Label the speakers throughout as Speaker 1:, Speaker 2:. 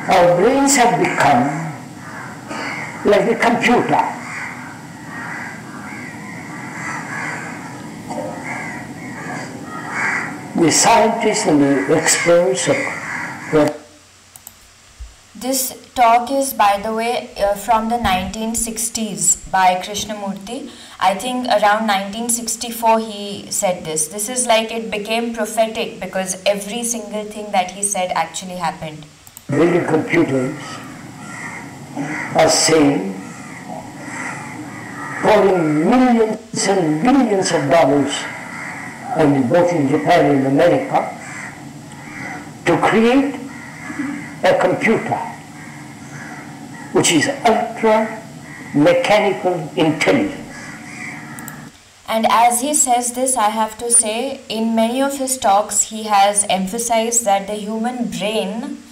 Speaker 1: Our brains have become like a computer. The scientists and the experts were.
Speaker 2: This talk is, by the way, from the 1960s by Krishnamurti. I think around 1964 he said this. This is like it became prophetic because every single thing that he said actually happened.
Speaker 1: Building computers are saying, pouring millions and billions of dollars, I mean both in Japan and America, to create a computer which is ultra mechanical intelligence.
Speaker 2: And as he says this, I have to say, in many of his talks he has emphasized that the human brain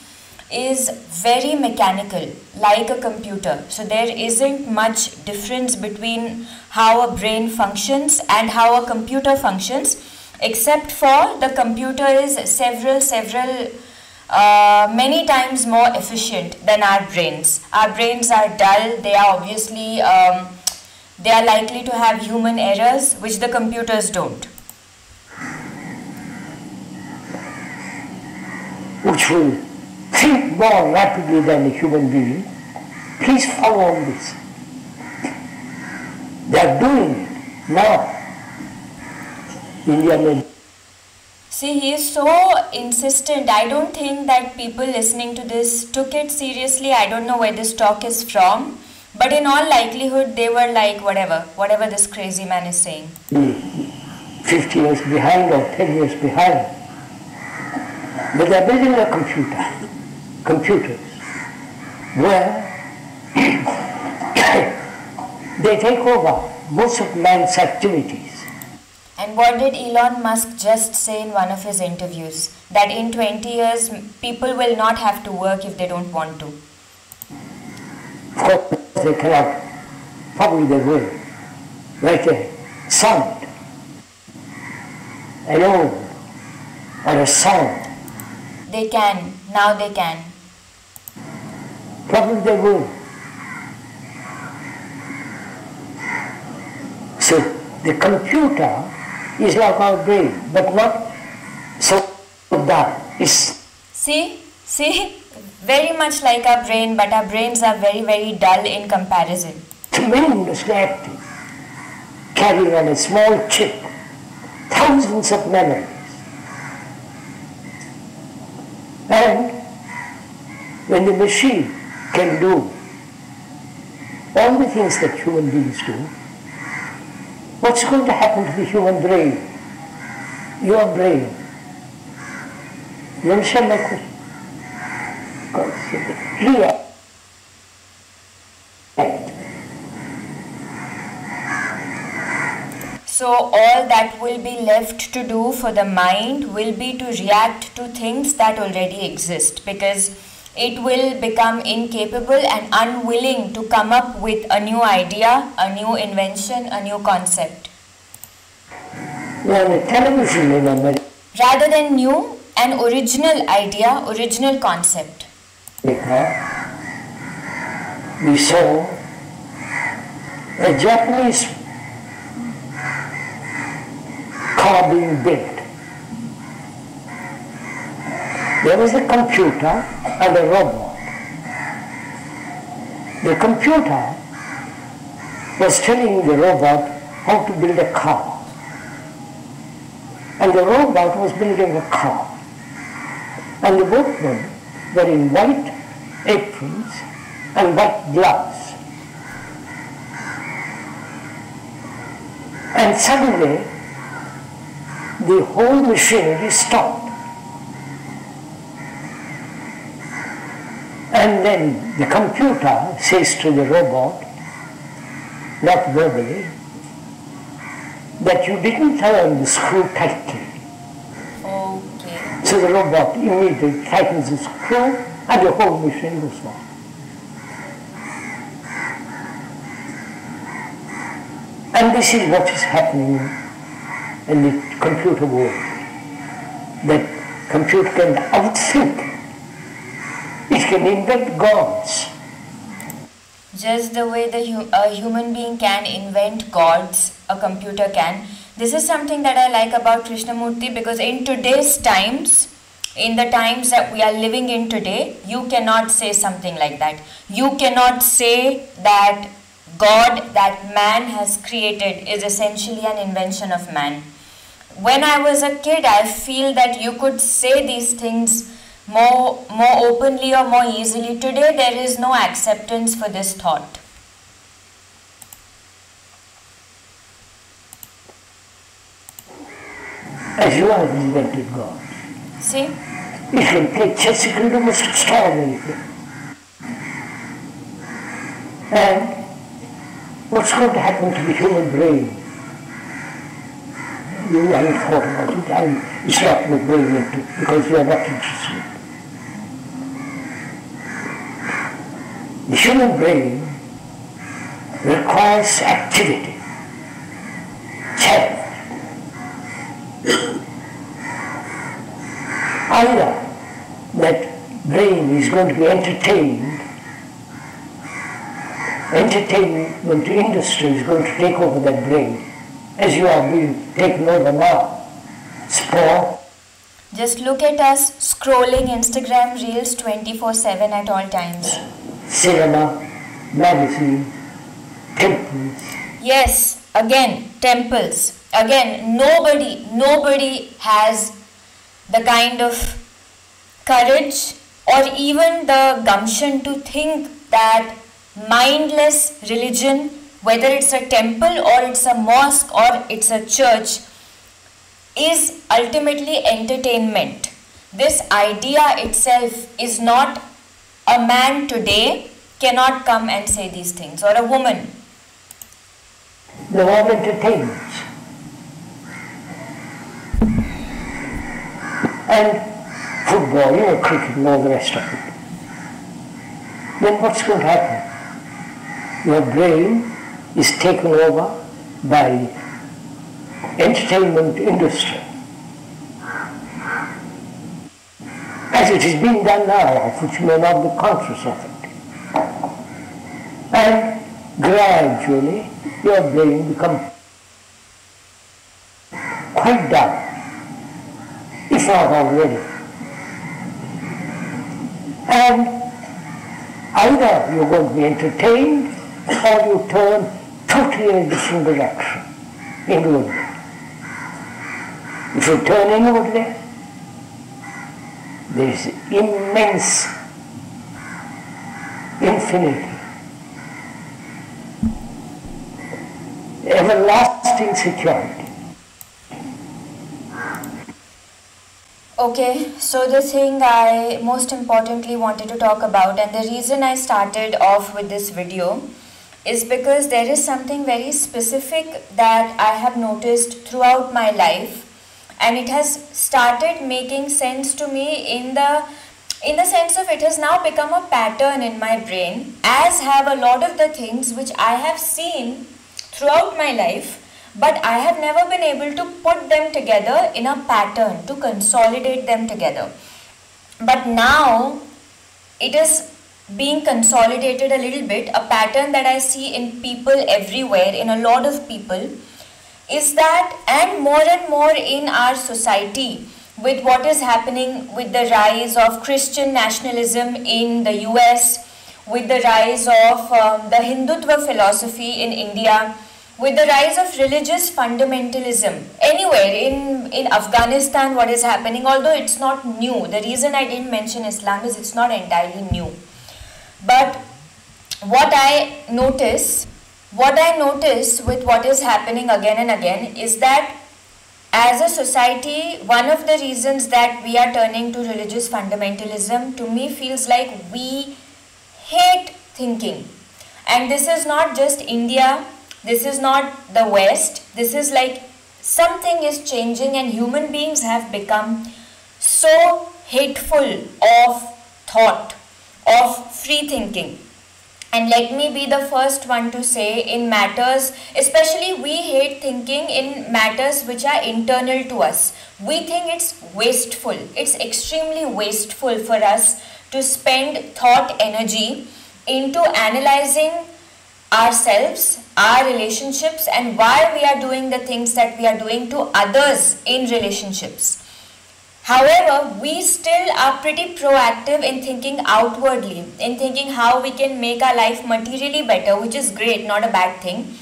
Speaker 2: is very mechanical, like a computer. So there isn't much difference between how a brain functions and how a computer functions, except for the computer is many times more efficient than our brains. Our brains are dull, they are obviously, they are likely to have human errors, which the computers don't.
Speaker 1: Which will think more rapidly than a human being. Please follow on this. They are doing it now in their meditation.
Speaker 2: See, he is so insistent. I don't think that people listening to this took it seriously. I don't know where this talk is from. But in all likelihood, they were like, whatever this crazy man is saying.
Speaker 1: 50 years behind or 10 years behind. But they're building a computers, where they take over most of man's activities.
Speaker 2: And what did Elon Musk just say in one of his interviews? That in 20 years, people will not have to work if they don't want to.
Speaker 1: Of course, they cannot, probably they will, like a sound, an ode, or a song.
Speaker 2: They can, now they can.
Speaker 1: Probably they will. So the computer is like our brain, but not so dull.
Speaker 2: See, very much like our brain, but our brains are very dull in comparison.
Speaker 1: Tremendously active, carrying on a small chip thousands of memories. And when the machine can do all the things that human beings do, what's going to happen to the human brain? Your brain. You understand my question? React.
Speaker 2: So all that will be left to do for the mind will be to react to things that already exist, because it will become incapable and unwilling to come up with a new idea, a new invention, a new concept.
Speaker 1: Well, the television in America.
Speaker 2: Rather than new, an original idea, original concept.
Speaker 1: We saw a Japanese car being built. There was a computer and a robot. The computer was telling the robot how to build a car. And the robot was building a car. And the boatmen were in white aprons and white gloves. And suddenly, the whole machinery stopped. And then the computer says to the robot, not verbally, that you didn't turn the screw tightly.
Speaker 2: Okay.
Speaker 1: So the robot immediately tightens the screw and the whole machine goes on. And this is what is happening in the computer world. That computer can outthink. It can invent gods.
Speaker 2: Just the way a human being can invent gods, a computer can. This is something that I like about Krishnamurti, because in today's times, in the times that we are living in today, you cannot say something like that. You cannot say that God, that man has created, is essentially an invention of man. When I was a kid, I feel that you could say these things more openly or more easily. Today, there is no acceptance for this thought.
Speaker 1: As you have invented God.
Speaker 2: See?
Speaker 1: You can play chess, you can do most extraordinary things. And what's going to happen to the human brain? You haven't thought about it, and it's not the brain into it, because you are not interested. The human brain requires activity, challenge. Either that brain is going to be entertained, entertainment industry is going to take over that brain, as you are being taken over now. Sport.
Speaker 2: Just look at us scrolling Instagram reels 24/7 at all times.
Speaker 1: Cinema, magazine, temples.
Speaker 2: Yes, again, temples. Again, nobody has the kind of courage or even the gumption to think that mindless religion, whether it's a temple or it's a mosque or it's a church, is ultimately entertainment. This idea itself is not, a man today cannot come and say these things, or a woman.
Speaker 1: They're all entertainments. And football, cricket and all the rest of it. Then what's going to happen? Your brain is taken over by entertainment industry. As it is being done now, of which you may not be conscious of it. And gradually your brain becomes quite dull, if not already. And either you're going to be entertained or you turn totally in a different direction, inwardly. If you turn inwardly, there is immense, infinity, everlasting security.
Speaker 2: Okay, so the thing I most importantly wanted to talk about, and the reason I started off with this video, is because there is something very specific that I have noticed throughout my life, and it has started making sense to me in the sense of it has now become a pattern in my brain, as have a lot of the things which I have seen throughout my life, but I have never been able to put them together in a pattern, to consolidate them together. But now it is being consolidated a little bit. A pattern that I see in people everywhere, in a lot of people, is that, and more in our society, with what is happening with the rise of Christian nationalism in the US, with the rise of the Hindutva philosophy in India, with the rise of religious fundamentalism anywhere in Afghanistan, what is happening, although it's not new. The reason I didn't mention Islam is it's not entirely new. But what I notice with what is happening again and again is that as a society, one of the reasons that we are turning to religious fundamentalism, to me, feels like we hate thinking. And this is not just India, this is not the West, this is like something is changing, and human beings have become so hateful of thought, of free thinking. And let me be the first one to say, in matters, especially we hate thinking in matters which are internal to us. We think it's wasteful. It's extremely wasteful for us to spend thought energy into analyzing ourselves, our relationships, and why we are doing the things that we are doing to others in relationships. However, we still are pretty proactive in thinking outwardly, in thinking how we can make our life materially better, which is great, not a bad thing.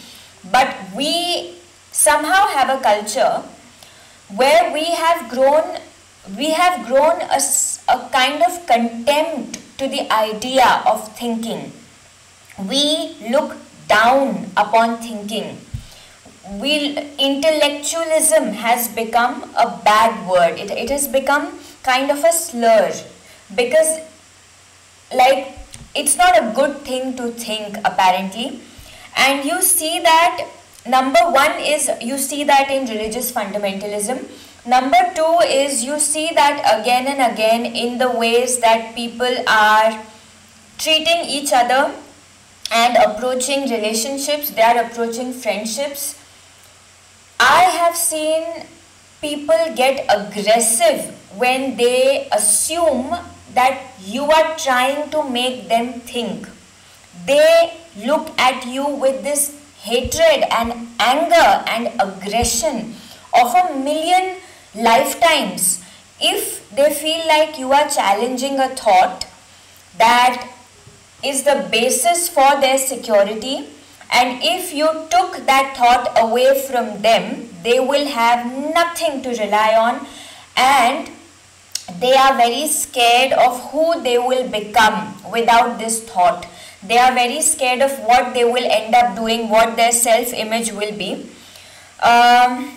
Speaker 2: But we somehow have a culture where we have grown a kind of contempt to the idea of thinking. We look down upon thinking. Intellectualism has become a bad word. It has become kind of a slur, because like it's not a good thing to think, apparently. And you see that, number one is you see that in religious fundamentalism. Number two is you see that again and again in the ways that people are treating each other and approaching relationships, they are approaching friendships. I have seen people get aggressive when they assume that you are trying to make them think. They look at you with this hatred and anger and aggression of a million lifetimes if they feel like you are challenging a thought that is the basis for their security. And if you took that thought away from them, they will have nothing to rely on, and they are very scared of who they will become without this thought. They are very scared of what they will end up doing, what their self-image will be. And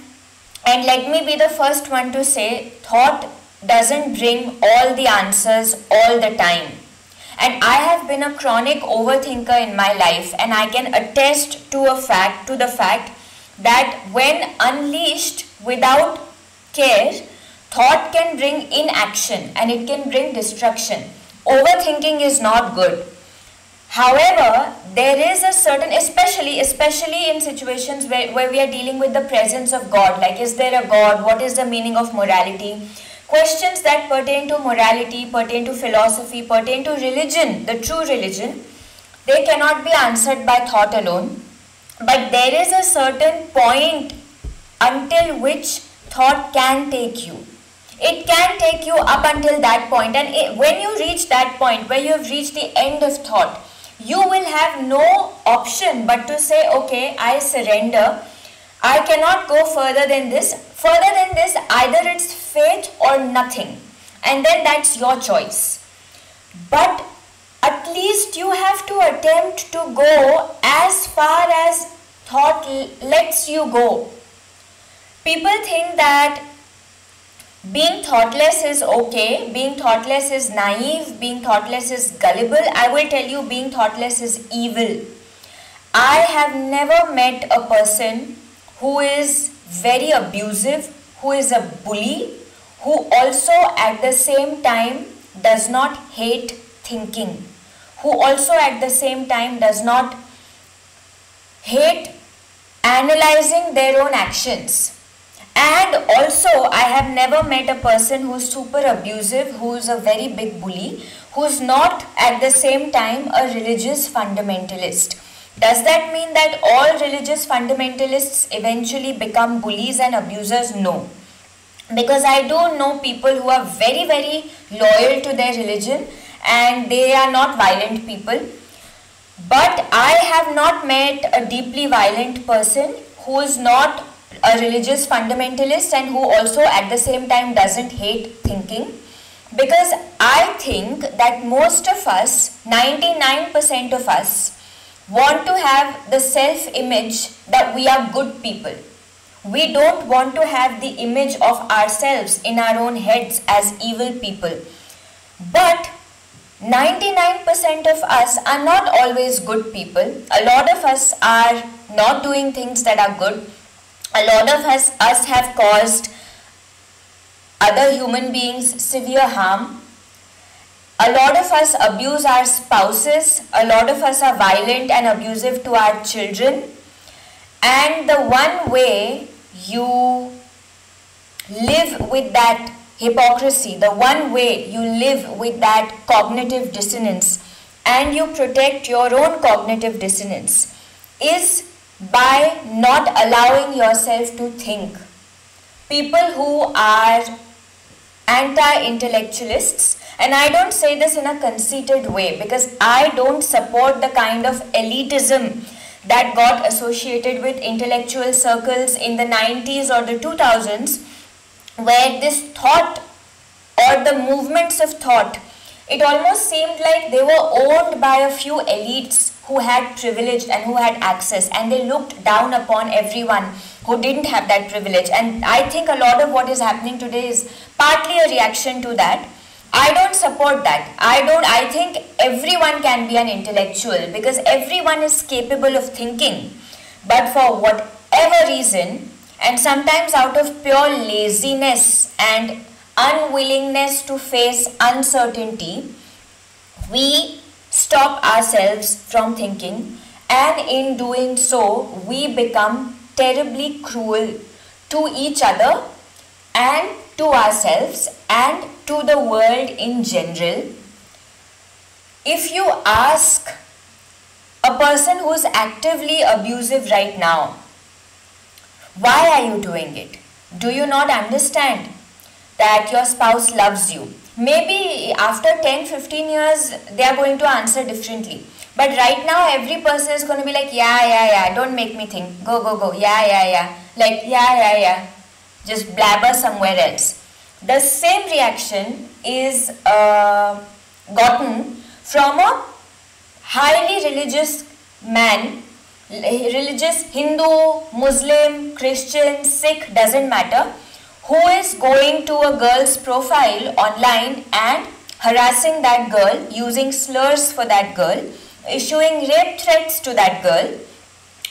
Speaker 2: let me be the first one to say, thought doesn't bring all the answers all the time. And I have been a chronic overthinker in my life, and I can attest to the fact that when unleashed without care, thought can bring inaction and it can bring destruction. Overthinking is not good. However, there is a certain, especially in situations where we are dealing with the presence of God, like is there a God, what is the meaning of morality? Questions that pertain to morality, pertain to philosophy, pertain to religion, the true religion, they cannot be answered by thought alone. But there is a certain point until which thought can take you. It can take you up until that point, and when you reach that point where you have reached the end of thought, you will have no option but to say, okay, I surrender. I cannot go further than this. Further than this, either it's fate or nothing. And then that's your choice. But at least you have to attempt to go as far as thought lets you go. People think that being thoughtless is okay, being thoughtless is naive, being thoughtless is gullible. I will tell you, being thoughtless is evil. I have never met a person who is very abusive, who is a bully, who also at the same time does not hate thinking, who also at the same time does not hate analyzing their own actions. And also, I have never met a person who is super abusive, who is a very big bully, who is not at the same time a religious fundamentalist. Does that mean that all religious fundamentalists eventually become bullies and abusers? No. Because I do know people who are very, very loyal to their religion and they are not violent people. But I have not met a deeply violent person who is not a religious fundamentalist and who also at the same time doesn't hate thinking. Because I think that most of us, 99% of us, want to have the self-image that we are good people. We don't want to have the image of ourselves in our own heads as evil people. But 99% of us are not always good people. A lot of us are not doing things that are good. A lot of us have caused other human beings severe harm. A lot of us abuse our spouses. A lot of us are violent and abusive to our children. And the one way you live with that hypocrisy, the one way you live with that cognitive dissonance and you protect your own cognitive dissonance is by not allowing yourself to think. People who are anti-intellectualists, and I don't say this in a conceited way because I don't support the kind of elitism that got associated with intellectual circles in the 90s or the 2000s, where this thought or the movements of thought, it almost seemed like they were owned by a few elites who had privilege and who had access, and they looked down upon everyone who didn't have that privilege. And I think a lot of what is happening today is partly a reaction to that. I don't support that. I think everyone can be an intellectual because everyone is capable of thinking. But for whatever reason, and sometimes out of pure laziness and unwillingness to face uncertainty, we stop ourselves from thinking, and in doing so, we become terribly cruel to each other and to ourselves and to the world in general. If you ask a person who is actively abusive right now, why are you doing it? Do you not understand that your spouse loves you? Maybe after 10-15 years, they are going to answer differently. But right now, every person is going to be like, yeah, don't make me think. Go, yeah. Like, yeah. Just blabber somewhere else. The same reaction is gotten from a highly religious man, religious Hindu, Muslim, Christian, Sikh, doesn't matter, who is going to a girl's profile online and harassing that girl, using slurs for that girl, issuing rape threats to that girl,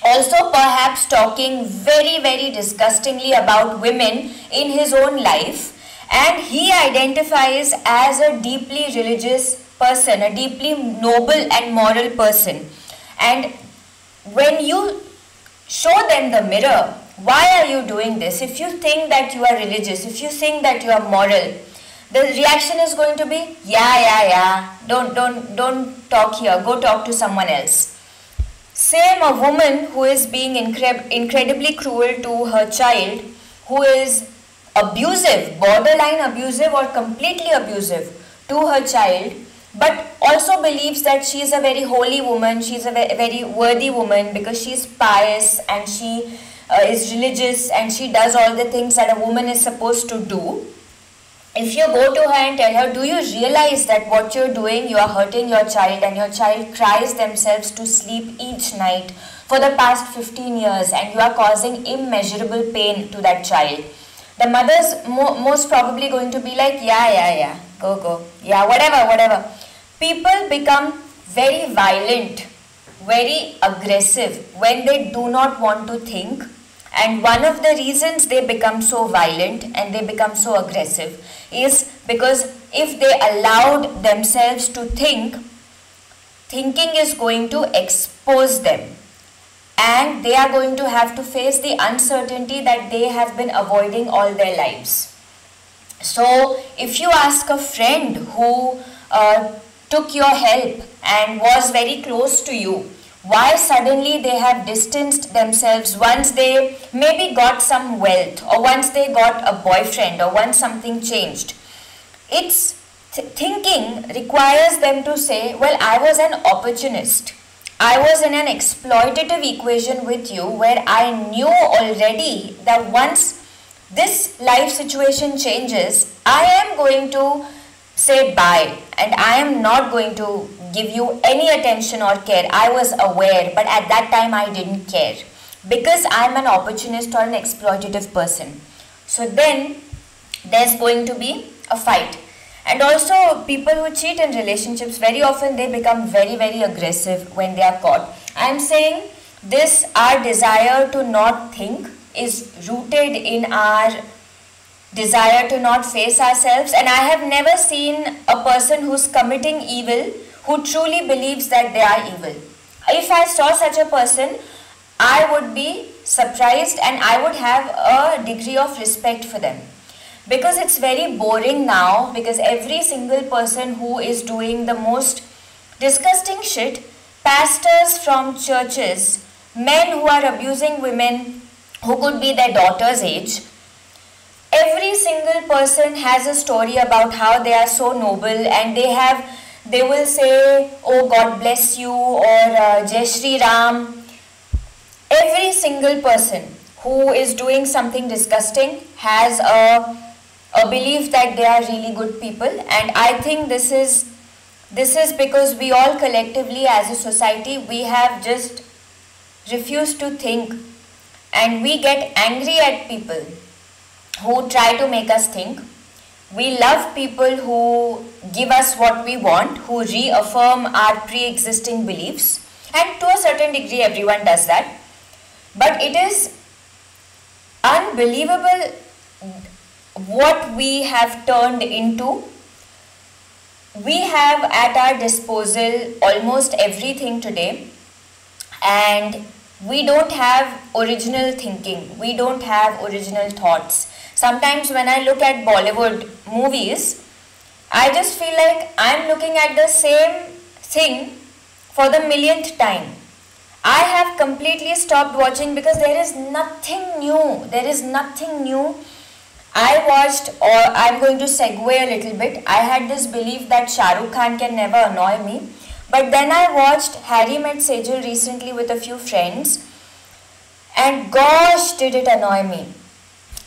Speaker 2: also perhaps talking very, very disgustingly about women in his own life, and he identifies as a deeply religious person, a deeply noble and moral person. And when you show them the mirror, why are you doing this? If you think that you are religious, if you think that you are moral, the reaction is going to be, yeah, don't talk here, go talk to someone else. Same, a woman who is being incredibly cruel to her child, who is abusive, borderline abusive or completely abusive to her child, but also believes that she is a very holy woman, she is a very worthy woman because she is pious and she is religious and she does all the things that a woman is supposed to do. If you go to her and tell her, do you realize that what you're doing, you are hurting your child, and your child cries themselves to sleep each night for the past 15 years and you are causing immeasurable pain to that child. The mother's most probably going to be like, yeah, go, yeah, whatever. People become very violent, very aggressive when they do not want to think. And one of the reasons they become so violent and they become so aggressive is because if they allowed themselves to think, thinking is going to expose them. And they are going to have to face the uncertainty that they have been avoiding all their lives. So, if you ask a friend who took your help and was very close to you, why suddenly they have distanced themselves once they maybe got some wealth or once they got a boyfriend or once something changed. Thinking requires them to say, well, I was an opportunist. I was in an exploitative equation with you where I knew already that once this life situation changes, I am going to say bye and I am not going to give you any attention or care. I was aware, but at that time I didn't care because I am an opportunist or an exploitative person. So then there's going to be a fight. And also people who cheat in relationships, very often they become very, very aggressive when they are caught. I am saying this, our desire to not think is rooted in our desire to not face ourselves. And I have never seen a person who's committing evil who truly believes that they are evil. If I saw such a person, I would be surprised and I would have a degree of respect for them. because it's very boring now, because every single person who is doing the most disgusting shit, pastors from churches, men who are abusing women who could be their daughter's age, every single person has a story about how they are so noble, and they will say, oh God bless you, or Jai Shri Ram. Every single person who is doing something disgusting has a belief that they are really good people, and I think this is because we all collectively as a society, we have just refused to think, and we get angry at people who try to make us think. We love people who give us what we want, who reaffirm our pre-existing beliefs, and to a certain degree everyone does that. But it is unbelievable what we have turned into. We have at our disposal almost everything today, and we don't have original thinking, we don't have original thoughts. Sometimes when I look at Bollywood movies, I just feel like I'm looking at the same thing for the millionth time. I have completely stopped watching because there is nothing new. There is nothing new. I watched, or I'm going to segue a little bit. I had this belief that Shah Rukh Khan can never annoy me. But then I watched Harry Met Sejal recently with a few friends, and gosh, did it annoy me.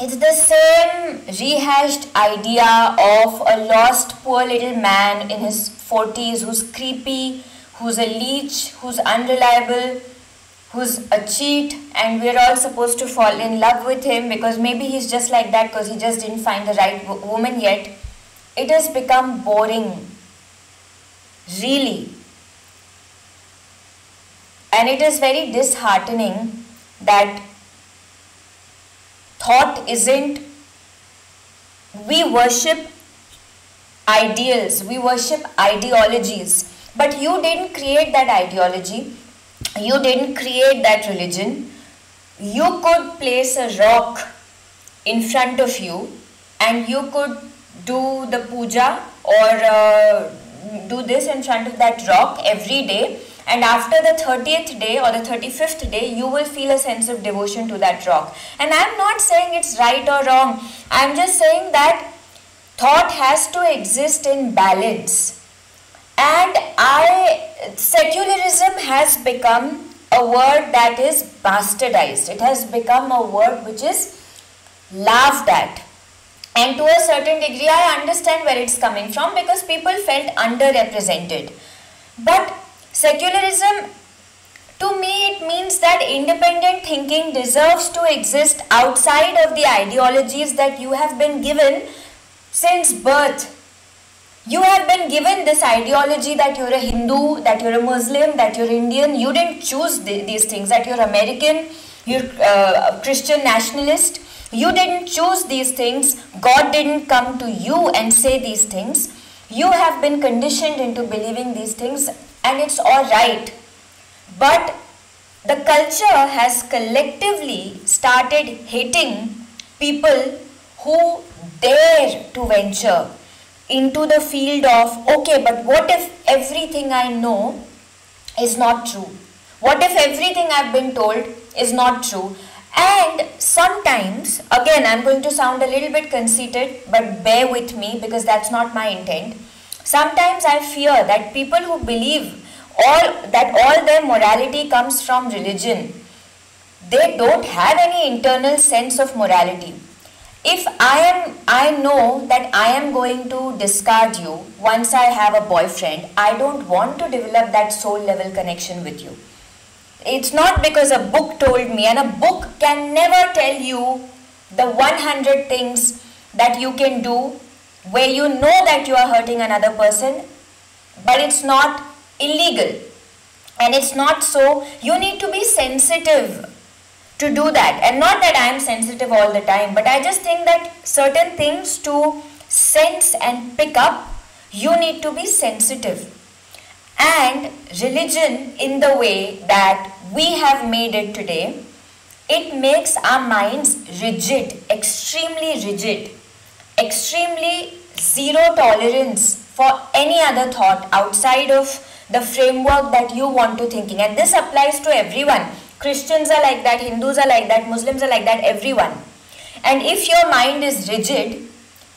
Speaker 2: It's the same rehashed idea of a lost poor little man in his 40s who's creepy, who's a leech, who's unreliable, who's a cheat, and we're all supposed to fall in love with him because maybe he's just like that because he just didn't find the right woman yet. It has become boring, really. And it is very disheartening that thought isn't, we worship ideals, we worship ideologies, but you didn't create that ideology, you didn't create that religion. You could place a rock in front of you and you could do the puja or do this in front of that rock every day, and after the 30th day or the 35th day you will feel a sense of devotion to that rock. And I'm not saying it's right or wrong, I'm just saying that thought has to exist in balance. And secularism has become a word that is bastardized. It has become a word which is laughed at. And to a certain degree, I understand where it's coming from because people felt underrepresented. But secularism, to me, it means that independent thinking deserves to exist outside of the ideologies that you have been given since birth. You have been given this ideology that you're a Hindu, that you're a Muslim, that you're Indian. You didn't choose these things, that you're American, you're a Christian nationalist. You didn't choose these things. God didn't come to you and say these things. You have been conditioned into believing these things, and it's all right. But the culture has collectively started hating people who dare to venture into the field of, okay, but what if everything I know is not true? What if everything I've been told is not true? And sometimes, again, I'm going to sound a little bit conceited, but bear with me because that's not my intent. Sometimes I fear that people who believe that all their morality comes from religion, they don't have any internal sense of morality. If I know that I am going to discard you once I have a boyfriend, I don't want to develop that soul level connection with you. It's not because a book told me, and a book can never tell you the 100 things that you can do where you know that you are hurting another person, but it's not illegal. And it's not so, you need to be sensitive to do that. And not that I am sensitive all the time, but I just think that certain things to sense and pick up, you need to be sensitive. And religion, in the way that we have made it today, it makes our minds rigid, extremely rigid. extremely zero tolerance for any other thought outside of the framework that you want to thinking. And this applies to everyone. Christians are like that, Hindus are like that, Muslims are like that, everyone. And if your mind is rigid,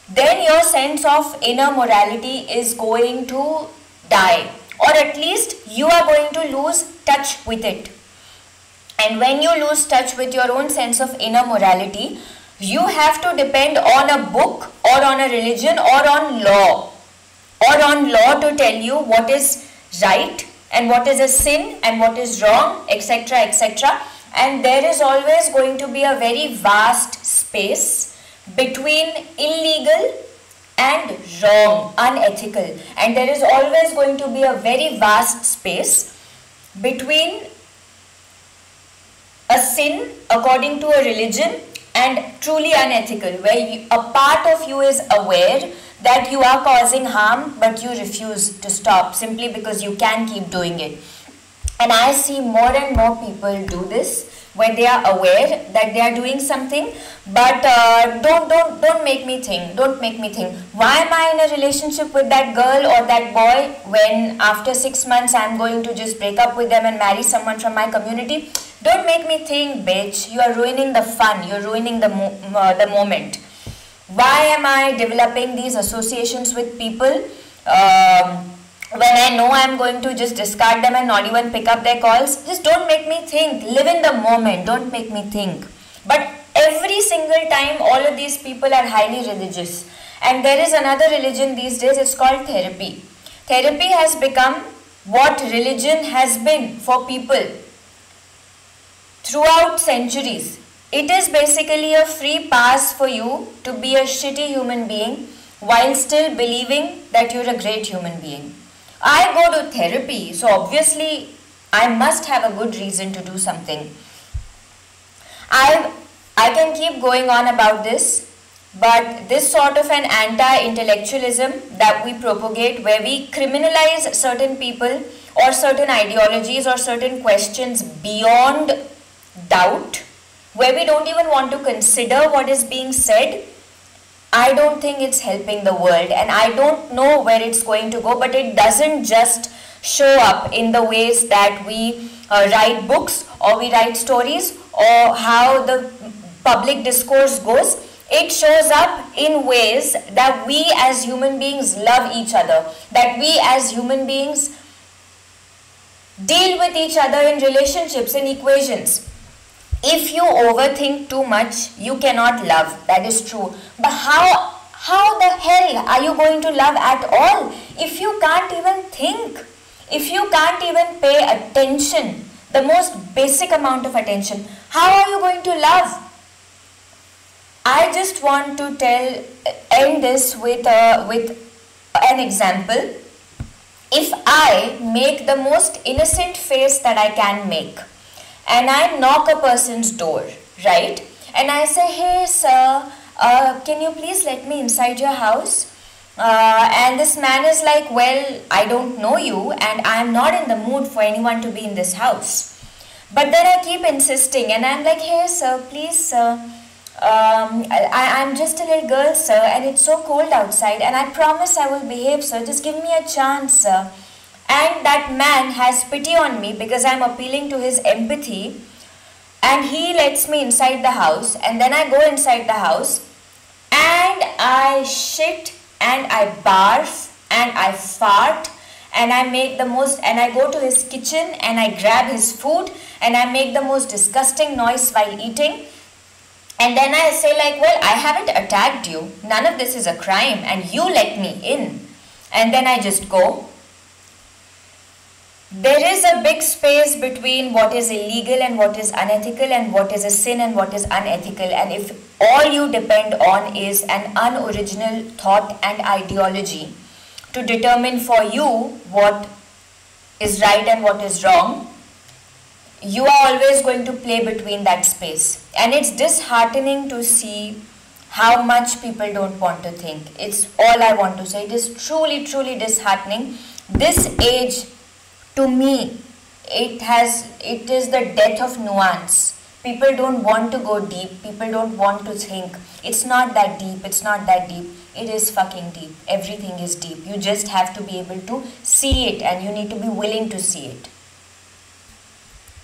Speaker 2: then your sense of inner morality is going to die, or at least you are going to lose touch with it. And when you lose touch with your own sense of inner morality, you have to depend on a book or on a religion or on law to tell you what is right and what is a sin and what is wrong, etc., etc. And there is always going to be a very vast space between illegal and wrong, unethical. And there is always going to be a very vast space between a sin according to a religion and truly unethical, where a part of you is aware that you are causing harm, but you refuse to stop simply because you can keep doing it. And I see more and more people do this, where they are aware that they are doing something, but don't make me think. Don't make me think. Why am I in a relationship with that girl or that boy when after 6 months I am going to just break up with them and marry someone from my community? Don't make me think, bitch. You are ruining the fun. You are ruining the moment. Why am I developing these associations with people when I know I'm going to just discard them and not even pick up their calls? Just don't make me think. Live in the moment. Don't make me think. But every single time, all of these people are highly religious. And there is another religion these days. It's called therapy. Therapy has become what religion has been for people throughout centuries. It is basically a free pass for you to be a shitty human being while still believing that you're a great human being. I go to therapy, so obviously I must have a good reason to do something. I can keep going on about this, but this sort of an anti-intellectualism that we propagate, where we criminalize certain people or certain ideologies or certain questions beyond doubt, where we don't even want to consider what is being said, I don't think it's helping the world, and I don't know where it's going to go. But it doesn't just show up in the ways that we write books or we write stories or how the public discourse goes. It shows up in ways that we as human beings love each other, that we as human beings deal with each other in relationships, in equations. If you overthink too much, you cannot love. That is true. But how the hell are you going to love at all if you can't even think? If you can't even pay attention, the most basic amount of attention, how are you going to love? I just want to end this with an example. If I make the most innocent face that I can make, and I knock a person's door, right? And I say, hey sir, can you please let me inside your house? And this man is like, well, I don't know you and I'm not in the mood for anyone to be in this house. But then I keep insisting and I'm like, hey sir, please sir, I'm just a little girl sir, and it's so cold outside and I promise I will behave sir, just give me a chance sir. And that man has pity on me because I'm appealing to his empathy, and he lets me inside the house, and then I go inside the house and I shit and I barf and I fart and I make the most, and I go to his kitchen and I grab his food and I make the most disgusting noise while eating. And then I say like, well, I haven't attacked you, none of this is a crime, and you let me in. And then I just go. There is a big space between what is illegal and what is unethical, and what is a sin and what is unethical. And if all you depend on is an unoriginal thought and ideology to determine for you what is right and what is wrong, you are always going to play between that space. And it's disheartening to see how much people don't want to think. It's all I want to say. It is truly, truly disheartening. This age, to me, it is the death of nuance. People don't want to go deep. People don't want to think. It's not that deep. It's not that deep. It is fucking deep. Everything is deep. You just have to be able to see it, and you need to be willing to see it.